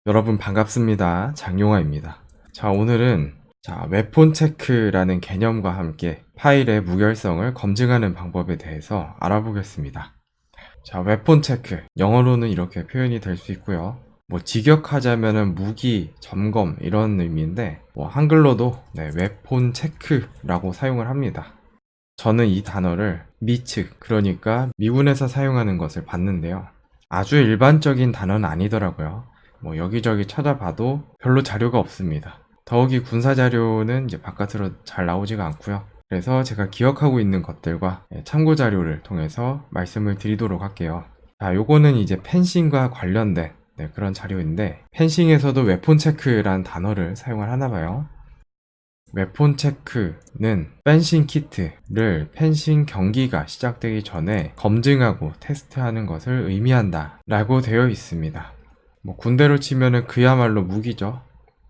여러분 반갑습니다. 장용화입니다. 자, 오늘은 웹폰 체크라는 개념과 함께 파일의 무결성을 검증하는 방법에 대해서 알아보겠습니다. 자, 웹폰 체크. 영어로는 이렇게 표현이 될 수 있고요. 직역하자면은 무기, 점검 이런 의미인데 한글로도 웹폰 체크라고 사용을 합니다. 저는 이 단어를 미측, 그러니까 미군에서 사용하는 것을 봤는데요. 아주 일반적인 단어는 아니더라고요. 여기저기 찾아봐도 별로 자료가 없습니다. 더욱이 군사 자료는 이제 바깥으로 잘 나오지가 않고요. 그래서 제가 기억하고 있는 것들과 참고 자료를 통해서 말씀을 드리도록 할게요. 자, 요거는 이제 펜싱과 관련된 그런 자료인데, 펜싱에서도 웨폰 체크란 단어를 사용을 하나 봐요. 웨폰 체크는 펜싱 키트를 펜싱 경기가 시작되기 전에 검증하고 테스트하는 것을 의미한다 라고 되어 있습니다. 군대로 치면은 그야말로 무기죠.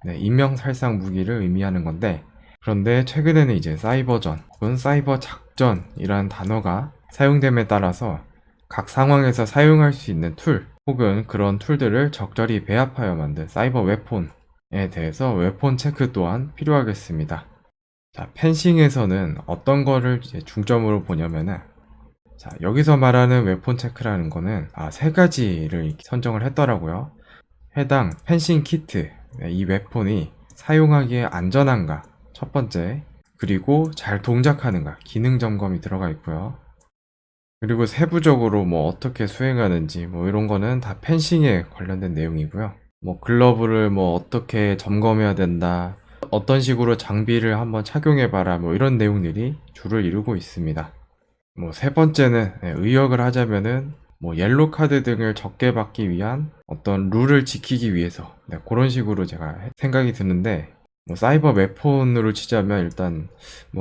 인명살상 무기를 의미하는 건데, 그런데 최근에는 이제 사이버전 혹은 사이버 작전이라는 단어가 사용됨에 따라서 각 상황에서 사용할 수 있는 툴 혹은 그런 툴들을 적절히 배합하여 만든 사이버 웨폰에 대해서 웨폰 체크 또한 필요하겠습니다. 자, 펜싱에서는 어떤 거를 이제 중점으로 보냐면은, 자, 여기서 말하는 웨폰 체크라는 거는 세 가지를 선정을 했더라고요. 해당 펜싱 키트, 이 웨폰이 사용하기에 안전한가 첫 번째, 그리고 잘 동작하는가 기능 점검이 들어가 있고요. 그리고 세부적으로 어떻게 수행하는지 이런 거는 다 펜싱에 관련된 내용이고요. 글러브를 어떻게 점검해야 된다, 어떤 식으로 장비를 한번 착용해봐라, 이런 내용들이 주를 이루고 있습니다. 세 번째는 의역을 하자면은 옐로 카드 등을 적게 받기 위한 어떤 룰을 지키기 위해서 그런 식으로 제가 생각이 드는데, 사이버 웹폰으로 치자면 일단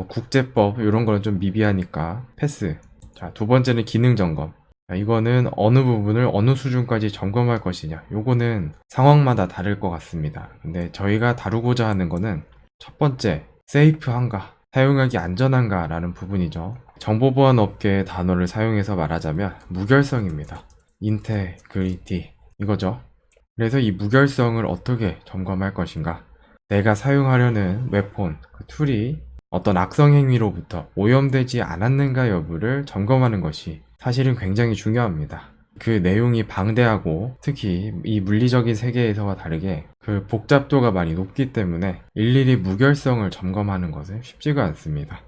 국제법 이런 거는 좀 미비하니까 패스. 자, 두 번째는 기능 점검. 이거는 어느 부분을 어느 수준까지 점검할 것이냐, 요거는 상황마다 다를 것 같습니다. 근데 저희가 다루고자 하는 거는 첫 번째, 세이프한가, 사용하기 안전한가 라는 부분이죠. 정보보안 업계의 단어를 사용해서 말하자면 무결성입니다. 인테그리티 이거죠. 그래서 이 무결성을 어떻게 점검할 것인가, 내가 사용하려는 웹폰, 그 툴이 어떤 악성 행위로부터 오염되지 않았는가 여부를 점검하는 것이 사실은 굉장히 중요합니다. 그 내용이 방대하고 특히 이 물리적인 세계에서와 다르게 그 복잡도가 많이 높기 때문에 일일이 무결성을 점검하는 것은 쉽지가 않습니다.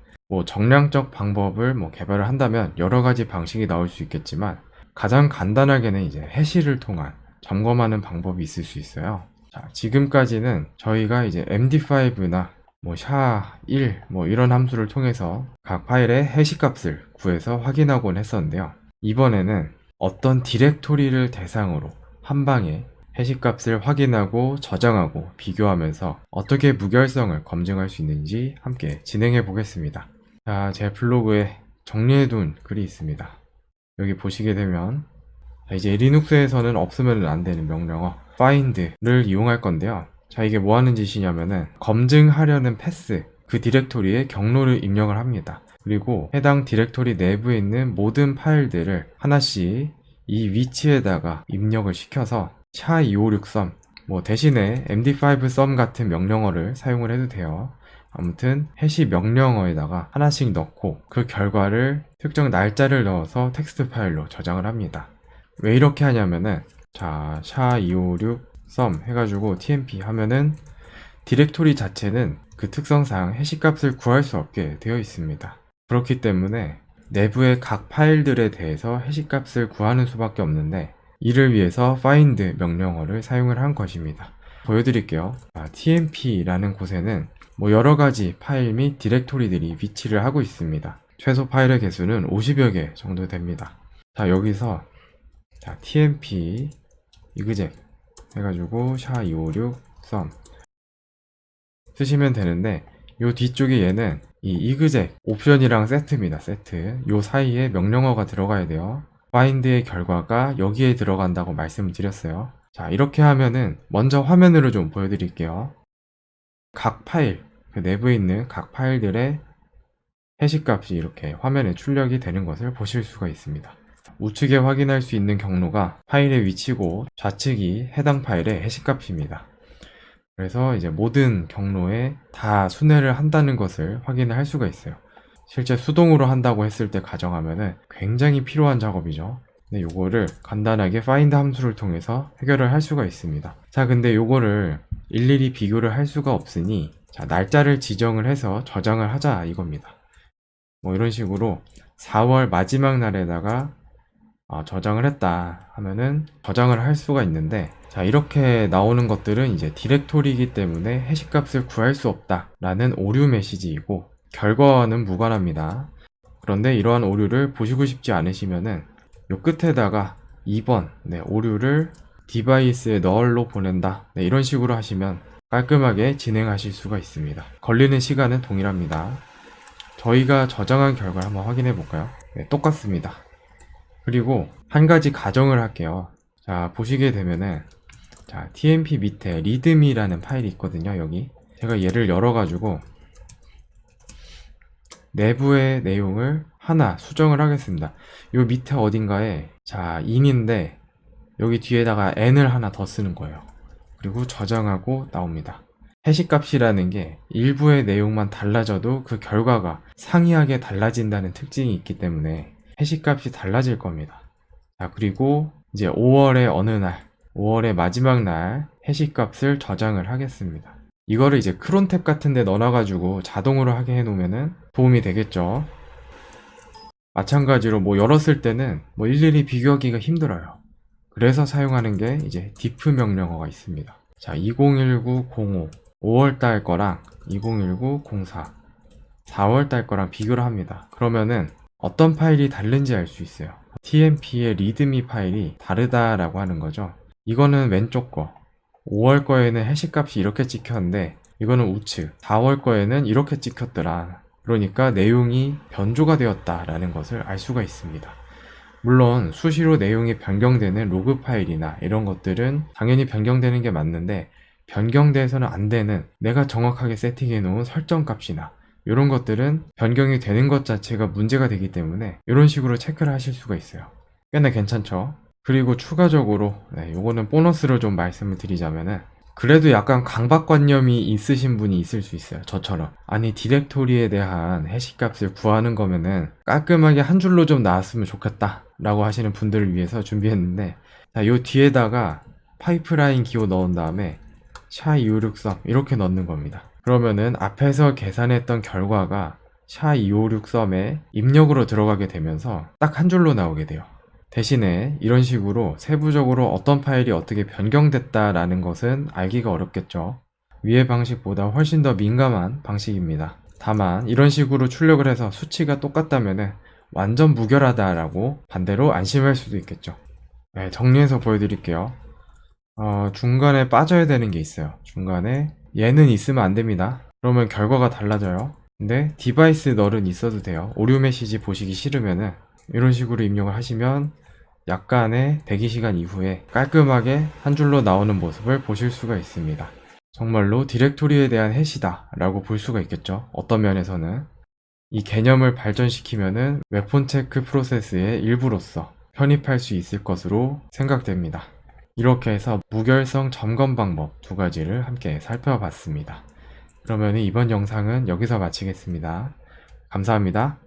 정량적 방법을 개발을 한다면 여러 가지 방식이 나올 수 있겠지만, 가장 간단하게는 이제 해시를 통한 점검하는 방법이 있을 수 있어요. 자, 지금까지는 저희가 이제 MD5나 SHA-1 이런 함수를 통해서 각 파일의 해시 값을 구해서 확인하곤 했었는데요. 이번에는 어떤 디렉토리를 대상으로 한 방에 해시 값을 확인하고 저장하고 비교하면서 어떻게 무결성을 검증할 수 있는지 함께 진행해 보겠습니다. 자, 제 블로그에 정리해둔 글이 있습니다. 여기 보시게 되면, 이제 리눅스에서는 없으면 안 되는 명령어 find를 이용할 건데요. 자, 이게 뭐 하는 짓이냐면은 검증하려는 패스, 그 디렉토리에 경로를 입력을 합니다. 그리고 해당 디렉토리 내부에 있는 모든 파일들을 하나씩 이 위치에다가 입력을 시켜서 SHA-256 대신에 MD5 sum 같은 명령어를 사용을 해도 돼요. 아무튼 해시 명령어에다가 하나씩 넣고 그 결과를 특정 날짜를 넣어서 텍스트 파일로 저장을 합니다. 왜 이렇게 하냐면은, 자, SHA-256 sum 해가지고 tmp 하면은 디렉토리 자체는 그 특성상 해시 값을 구할 수 없게 되어 있습니다. 그렇기 때문에 내부의 각 파일들에 대해서 해시 값을 구하는 수밖에 없는데, 이를 위해서 find 명령어를 사용을 한 것입니다. 보여드릴게요. tmp라는 곳에는 여러 가지 파일 및 디렉토리들이 위치를 하고 있습니다. 최소 파일의 개수는 50여 개 정도 됩니다. 자, 여기서 tmp exec 해가지고 SHA-256 sum 쓰시면 되는데, 요 뒤쪽에 얘는 이 exec 옵션이랑 세트입니다. 세트. 요 사이에 명령어가 들어가야 돼요. find의 결과가 여기에 들어간다고 말씀을 드렸어요. 자, 이렇게 하면은 먼저 화면으로 좀 보여드릴게요. 각 파일, 그 내부에 있는 각 파일들의 해시 값이 이렇게 화면에 출력이 되는 것을 보실 수가 있습니다. 우측에 확인할 수 있는 경로가 파일의 위치고 좌측이 해당 파일의 해시값입니다. 그래서 이제 모든 경로에 다 순회를 한다는 것을 확인을 할 수가 있어요. 실제 수동으로 한다고 했을 때 가정하면은 굉장히 필요한 작업이죠. 근데 요거를 간단하게 find 함수를 통해서 해결을 할 수가 있습니다. 자, 근데 요거를 일일이 비교를 할 수가 없으니 자, 날짜를 지정을 해서 저장을 하자 이겁니다. 뭐 이런 식으로 4월 마지막 날에다가 저장을 했다 하면은 저장을 할 수가 있는데, 자, 이렇게 나오는 것들은 이제 디렉토리이기 때문에 해시값을 구할 수 없다 라는 오류 메시지이고 결과와는 무관합니다. 그런데 이러한 오류를 보시고 싶지 않으시면은 요 끝에다가 2번 오류를 디바이스에 널로 보낸다, 이런 식으로 하시면 깔끔하게 진행하실 수가 있습니다. 걸리는 시간은 동일합니다. 저희가 저장한 결과를 한번 확인해 볼까요? 똑같습니다. 그리고 한 가지 가정을 할게요. 자, 보시게 되면은 자, tmp 밑에 readme라는 파일이 있거든요. 여기 제가 얘를 열어가지고 내부의 내용을 하나 수정을 하겠습니다. 요 밑에 어딘가에 자, in인데 여기 뒤에다가 n을 하나 더 쓰는 거예요. 그리고 저장하고 나옵니다. 해시값이라는 게 일부의 내용만 달라져도 그 결과가 상이하게 달라진다는 특징이 있기 때문에 해시값이 달라질 겁니다. 자, 그리고 이제 5월의 어느 날, 5월의 마지막 날 해시값을 저장을 하겠습니다. 이거를 이제 크론탭 같은 데 넣어놔가지고 자동으로 하게 해놓으면 도움이 되겠죠. 마찬가지로 뭐 열었을 때는 뭐 일일이 비교하기가 힘들어요. 그래서 사용하는 게 이제 diff 명령어가 있습니다. 자, 2019-05 5월달 거랑 2019-04 4월달 거랑 비교를 합니다. 그러면은 어떤 파일이 다른지 알 수 있어요. tmp의 readme 파일이 다르다라고 하는 거죠. 이거는 왼쪽 거 5월 거에는 해시값이 이렇게 찍혔는데 이거는 우측 4월 거에는 이렇게 찍혔더라. 그러니까 내용이 변조가 되었다라는 것을 알 수가 있습니다. 물론 수시로 내용이 변경되는 로그 파일이나 이런 것들은 당연히 변경되는 게 맞는데, 변경돼서는 안 되는 내가 정확하게 세팅해 놓은 설정 값이나 이런 것들은 변경이 되는 것 자체가 문제가 되기 때문에 이런 식으로 체크를 하실 수가 있어요. 꽤나 괜찮죠? 그리고 추가적으로 요거는 보너스로 좀 말씀을 드리자면은, 그래도 약간 강박관념이 있으신 분이 있을 수 있어요. 저처럼. 아니, 디렉토리에 대한 해시값을 구하는 거면은 깔끔하게 한 줄로 좀 나왔으면 좋겠다 라고 하시는 분들을 위해서 준비했는데, 자, 요 뒤에다가 파이프라인 기호 넣은 다음에 SHA-256 이렇게 넣는 겁니다. 그러면은 앞에서 계산했던 결과가 SHA-256 썸에 입력으로 들어가게 되면서 딱 한 줄로 나오게 돼요. 대신에 이런 식으로 세부적으로 어떤 파일이 어떻게 변경됐다라는 것은 알기가 어렵겠죠. 위의 방식보다 훨씬 더 민감한 방식입니다. 다만 이런 식으로 출력을 해서 수치가 똑같다면 완전 무결하다라고 반대로 안심할 수도 있겠죠. 정리해서 보여드릴게요. 중간에 빠져야 되는 게 있어요. 중간에 얘는 있으면 안 됩니다. 그러면 결과가 달라져요. 근데 디바이스 널은 있어도 돼요. 오류 메시지 보시기 싫으면은 이런 식으로 입력을 하시면 약간의 대기시간 이후에 깔끔하게 한 줄로 나오는 모습을 보실 수가 있습니다. 정말로 디렉토리에 대한 해시다 라고 볼 수가 있겠죠. 어떤 면에서는 이 개념을 발전시키면은 웹폰 체크 프로세스의 일부로서 편입할 수 있을 것으로 생각됩니다. 이렇게 해서 무결성 점검 방법 두 가지를 함께 살펴봤습니다. 그러면 이번 영상은 여기서 마치겠습니다. 감사합니다.